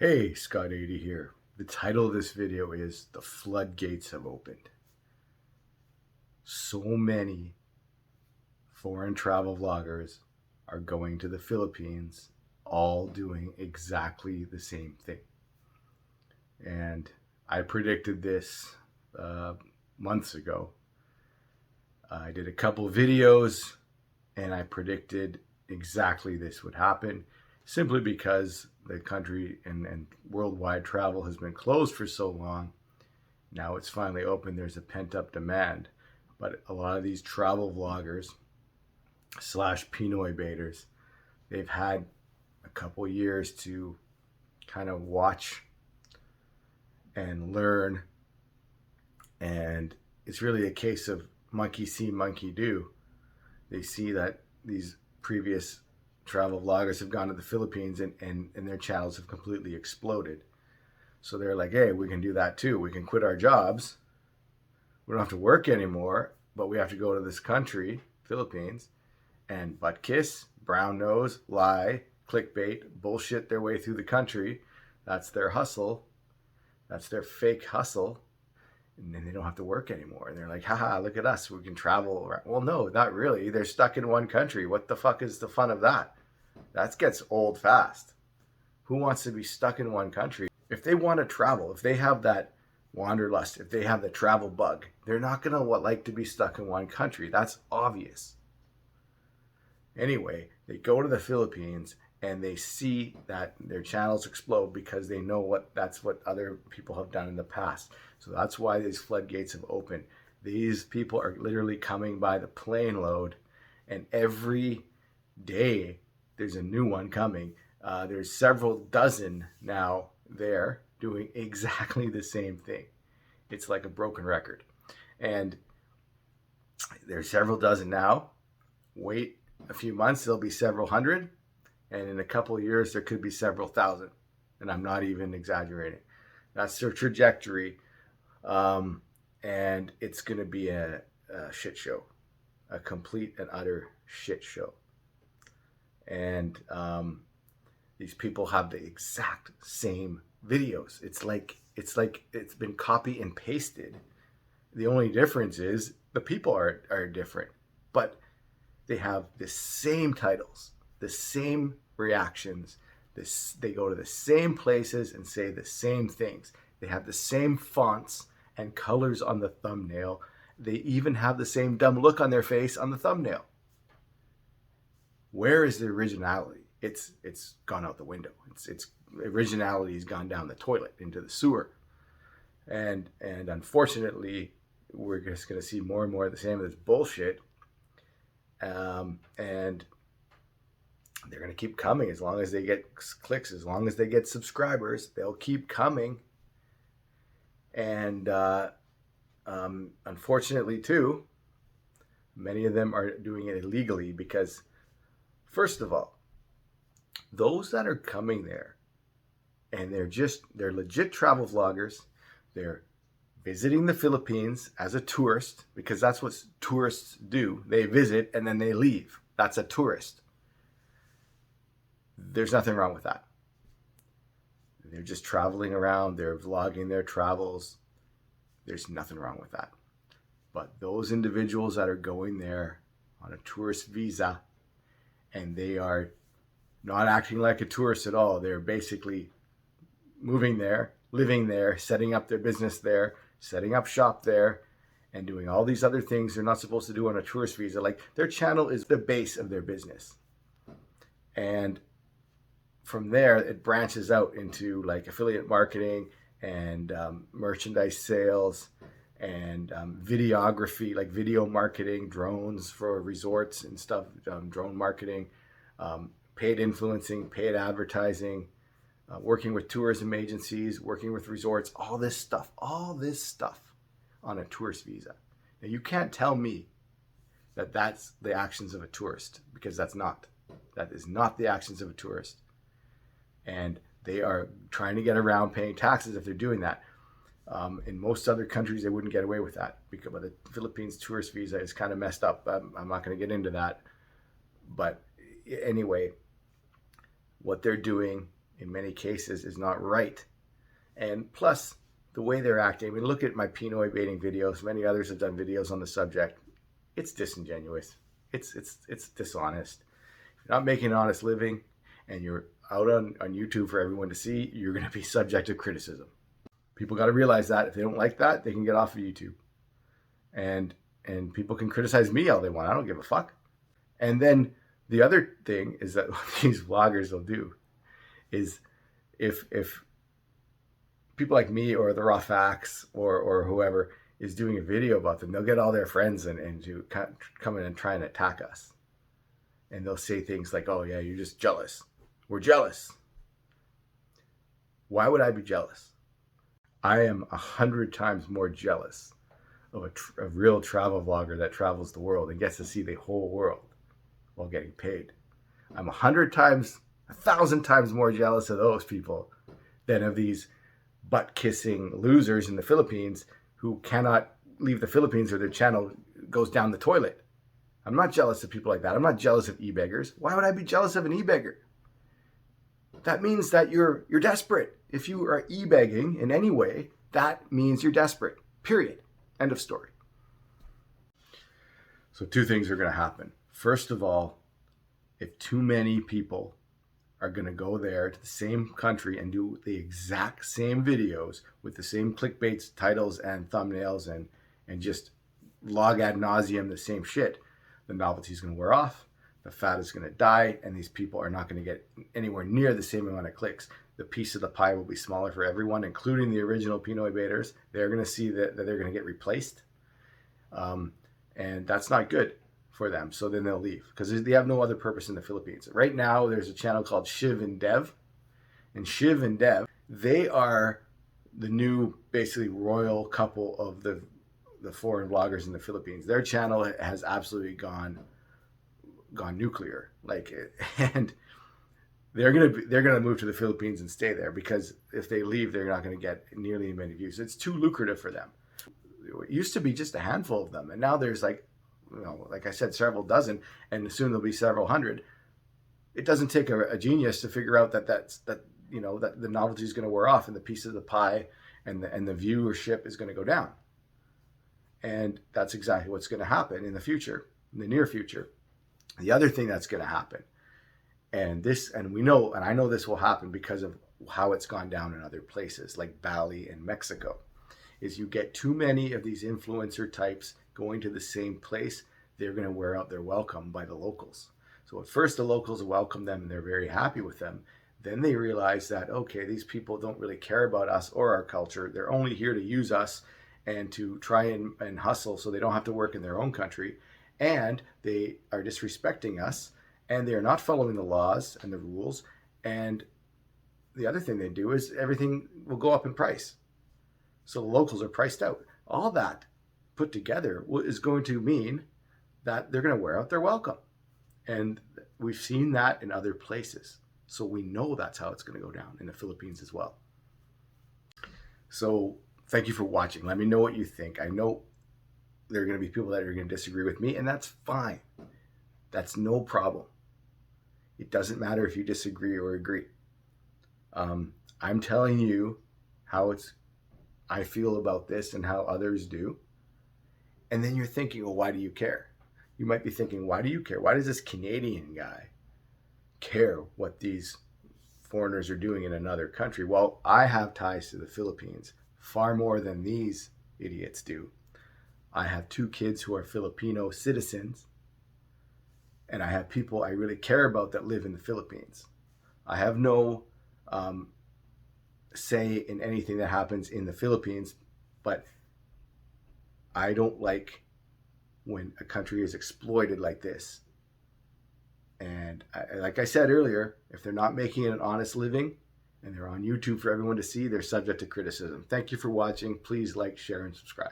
Hey, Scott 80 here. The title of this video is The Floodgates Have Opened. So many foreign travel vloggers are going to the Philippines, all doing exactly the same thing. And I predicted this months ago. I did a couple videos and I predicted exactly this would happen, simply because the country and worldwide travel has been closed for so long. Now it's finally open. There's a pent-up demand. But a lot of these travel vloggers slash pinoybaiters, they've had a couple years to kind of watch and learn. And it's really a case of monkey see, monkey do. They see that these previous travel vloggers have gone to the Philippines and their channels have completely exploded. So they're like, hey, we can do that too. We can quit our jobs. We don't have to work anymore, but we have to go to this country, Philippines, and butt kiss, brown nose, lie, clickbait, bullshit their way through the country. That's their hustle. That's their fake hustle. And then they don't have to work anymore. And they're like, haha, look at us. We can travel around. Well, no, not really. They're stuck in one country. What the fuck is the fun of that? That gets old fast. Who wants to be stuck in one country? If they want to travel, if they have that wanderlust, if they have the travel bug, they're not going to like to be stuck in one country. That's obvious. Anyway, they go to the Philippines and they see that their channels explode because they know that's what other people have done in the past. So that's why these floodgates have opened. These people are literally coming by the plane load, and every day there's a new one coming. There's several dozen now there doing exactly the same thing. It's like a broken record. And there's several dozen now. Wait a few months, there'll be several hundred. And in a couple of years, there could be several thousand. And I'm not even exaggerating. That's their trajectory. And it's going to be a shit show. A complete and utter shit show. And these people have the exact same videos. It's like it's been copy and pasted. The only difference is the people are different. But they have the same titles, the same reactions. They go to the same places and say the same things. They have the same fonts and colors on the thumbnail. They even have the same dumb look on their face on the thumbnail. Where is the originality? It's gone out the window. It's originality has gone down the toilet into the sewer. And unfortunately, we're just going to see more and more of the same of this bullshit. And they're going to keep coming as long as they get clicks, as long as they get subscribers, they'll keep coming. And unfortunately, too, many of them are doing it illegally because, first of all, those that are coming there and they're legit travel vloggers, they're visiting the Philippines as a tourist, because that's what tourists do. They visit and then they leave. That's a tourist. There's nothing wrong with that. They're just traveling around. They're vlogging their travels. There's nothing wrong with that. But those individuals that are going there on a tourist visa and they are not acting like a tourist at all, they're basically moving there, living there, setting up their business there, setting up shop there, and doing all these other things they're not supposed to do on a tourist visa. Like, their channel is the base of their business. And from there, it branches out into like affiliate marketing and merchandise sales and videography, like video marketing, drones for resorts and stuff, drone marketing, paid influencing, paid advertising, working with tourism agencies, working with resorts, all this stuff on a tourist visa. Now, you can't tell me that that's the actions of a tourist, because that's not. That is not the actions of a tourist. And they are trying to get around paying taxes if they're doing that. In most other countries, they wouldn't get away with that, because the Philippines tourist visa is kind of messed up. I'm not going to get into that. But anyway, what they're doing in many cases is not right. And plus, the way they're acting, I mean, look at my Pinoy baiting videos. Many others have done videos on the subject. It's disingenuous. It's dishonest. If you're not making an honest living and you're out on YouTube for everyone to see, you're going to be subject to criticism. People got to realize that. If they don't like that, they can get off of YouTube. And people can criticize me all they want. I don't give a fuck. And then the other thing is that what these vloggers will do is if people like me or the Raw Facts or whoever is doing a video about them, they'll get all their friends and to come in and try and attack us. And they'll say things like, oh yeah, you're just jealous. We're jealous. Why would I be jealous? I am 100 times more jealous of a real travel vlogger that travels the world and gets to see the whole world while getting paid. I'm 100 times, 1,000 times more jealous of those people than of these butt-kissing losers in the Philippines who cannot leave the Philippines or their channel goes down the toilet. I'm not jealous of people like that. I'm not jealous of e-beggars. Why would I be jealous of an e-beggar? That means that you're desperate. If you are e-begging in any way, that means you're desperate. Period. End of story. So 2 things are going to happen. First of all, if too many people are going to go there to the same country and do the exact same videos with the same clickbait titles and thumbnails and just log ad nauseum the same shit, the novelty is going to wear off, the fat is going to die, and these people are not going to get anywhere near the same amount of clicks. The piece of the pie will be smaller for everyone, including the original Pinoy baiters. They're going to see that they're going to get replaced. And that's not good for them. So then they'll leave because they have no other purpose in the Philippines. Right now, there's a channel called Shiv and Dev. And Shiv and Dev, they are the new, basically, royal couple of the foreign vloggers in the Philippines. Their channel has absolutely gone nuclear. And they're gonna move to the Philippines and stay there because if they leave, they're not gonna get nearly as many views. It's too lucrative for them. It used to be just a handful of them, and now there's like I said, several dozen, and soon there'll be several hundred. It doesn't take a genius to figure out that the novelty is going to wear off, and the piece of the pie and the viewership is going to go down. And that's exactly what's going to happen in the future, in the near future. The other thing that's going to happen, and we know, and I know this will happen because of how it's gone down in other places like Bali and Mexico, is you get too many of these influencer types going to the same place, they're going to wear out their welcome by the locals. So at first the locals welcome them and they're very happy with them. Then they realize that, okay, these people don't really care about us or our culture. They're only here to use us and to try and hustle so they don't have to work in their own country. And they are disrespecting us and they're not following the laws and the rules. And the other thing they do is everything will go up in price. So the locals are priced out. All that put together is going to mean that they're going to wear out their welcome. And we've seen that in other places. So we know that's how it's going to go down in the Philippines as well. So thank you for watching. Let me know what you think. I know there are going to be people that are going to disagree with me, and that's fine. That's no problem. It doesn't matter if you disagree or agree. I'm telling you how I feel about this and how others do. And then you're thinking, well, why do you care? You might be thinking, why do you care? Why does this Canadian guy care what these foreigners are doing in another country? Well, I have ties to the Philippines far more than these idiots do. I have 2 kids who are Filipino citizens, and I have people I really care about that live in the Philippines. I have no say in anything that happens in the Philippines, but I don't like when a country is exploited like this. And like I said earlier, if they're not making an honest living and they're on YouTube for everyone to see, they're subject to criticism. Thank you for watching. Please like, share, and subscribe.